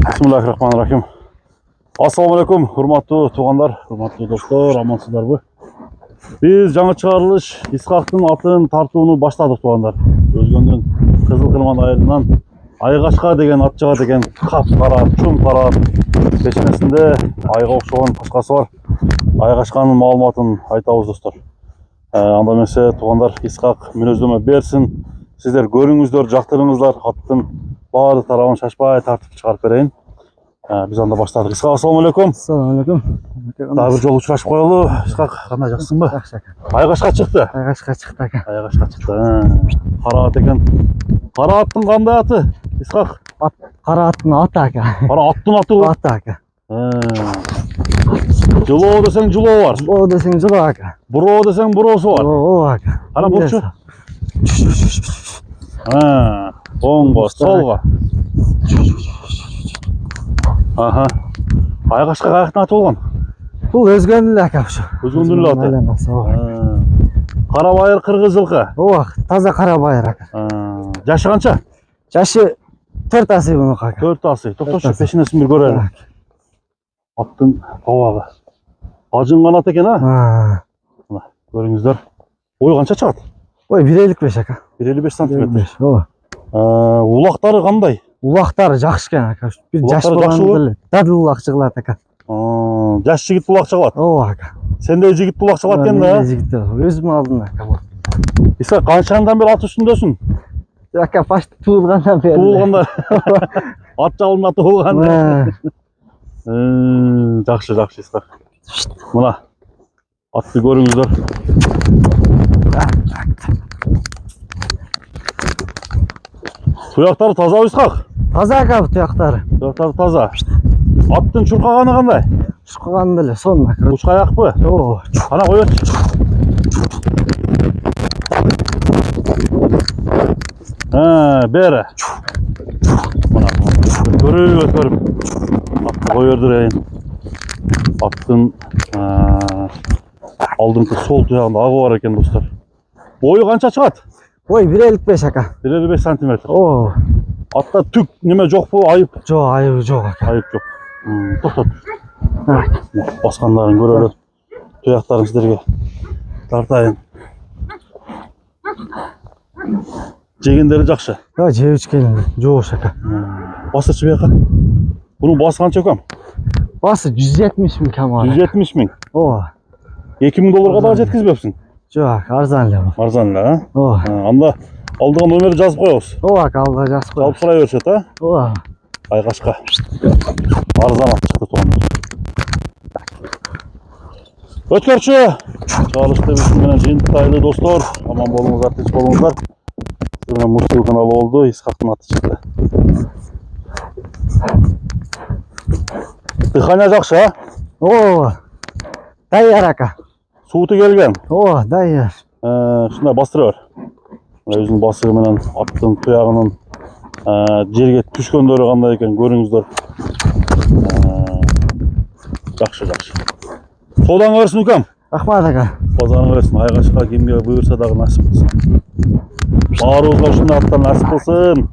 Bismillahirrahmanirrahim. Assalamualaikum, hurmatlı tuğanlar, hurmatlı dostlar, amansızlarбы. Biz жаңы чыгарылыш Исхактын атын тартууну баштадык туғандар. Өзгөндүн Кызыл Кырман айылынан Айгашка деген ат чыга деген капкара, чуң-кара пешенесинде айга окшогон кашкасы бар. Айгашканын маалыматын айтабыз достор. Анда эмесе туғандар Исхак мүнөздөмө берсин. Сиздер көрүңүздөр, жактырыңыздар. Аттын баары тарабын шашпай тартып чыгарып берейин. Biz anda başladık. İshak, assalamualaikum. Assalamualaikum. Daha bir yol uçuraşıp koyalı. İshak, qanday жақсың ба? Жақсы aka. Айгашқа çıktı. Айгашқа çıktı aka. Айгашқа çıktı. Қара ат екен. Қара аттың қандай аты? İshak. Қара аттың аты aka. Қара аттың аты ғой. Аты aka. Жылоо десең жылоо бар. Жылоо десең жылоо aka. Буроо десең буроосу бар. О aka. Қана бұлчу. Оңға, солға. Aha. Айгашқа қаяқтың аты болған? Бұл өзгөнүн эле aka ушу. Өзгөнүн эле аты. Карабайыр кыргыз жылкы. Ооба, таза карабайыр aka. Жашы канча? Жашы 4 асый мунун aka. 4 асый. Токтошу, пешенесин бир көрөлү. Аттын табагы. Ажынган ат экен, а? Мына көрүңүздөр. Ой канча чыгат? Ой 1.55 aka. 1.55 сантиметр. Ооба. Улактары кандай? Улактары жакшы экен aka. Бир жаш Улактары жакшы болгондо эле дадыл улак чыгылат aka. Жаш жигит улак чыгат. Ооба aka. Сенде жигит улак чыгат экен да? Жигит өзүм алдым aka бу. Исхак, канчадан бери ат үстүндөсүң? Aka почти туулгандан бери. Туулганда. Ат жалында туулганда. Жакшы, жакшы Исхак. Мына атты көрүңүздөр. Туяктары таза Исхак? Таза aka туяктары. Туяктары таза. Аттын чуркаганы кандай? Чуркаганы эле сонун aka. Уч аякпы? Ооба. Кана коет. Бері. Мына көрүп көрүп. Атты койордурайын. Аттын алдыңкы сол туягында агы бар экен достор. Бою канча чыгат? Ой 1.55 aka. 1.55 сантиметр. О. Атта түк неме жокпу? Айып? Жок, айыбы жок aka. Айып жок. Токтот. Баскандарын көрөлү. Туяктарын сиздерге тартайын. Жегендери жакшы. Жеп ичкен жогуш aka. Басычы бияка. Bunun bası kança ökam? Bası 170 bin kamar. 170 bin. Ооба. 2000 dolarga da жеткизбепсиң? Жок, арзан эле бу. Арзан эле, а? Ооба. Анда алдыган номерди жазып коебуз. Ооба, алда жазып коебуз. Алып карай беришет, а? Ооба. Айгашка. Арзан ат чыкты тугандар. Өткөрчү. Чалышты биз менен жыйынтайлы достор. Аман болуңуздар, тынч болуңуздар. Сиздер менен Мустил каналы болду. Исхактын аты чыкты. Дыхания жакшы, а? Ооба. Даяр aka. Сууту келген. Ооба, даяр. Ушундай бастыра бер. Өзүнүн басыгы менен аттын туягынын жерге түшкөндөрү кандай экен көрүңүздөр. Жакшы, жакшы. Содан берсин укам. Рахмат aka. Базарың берсин. Айгашка кимге буйрса дагы насип кылсын. Баарыбызга ушундай аттар насип кылсын.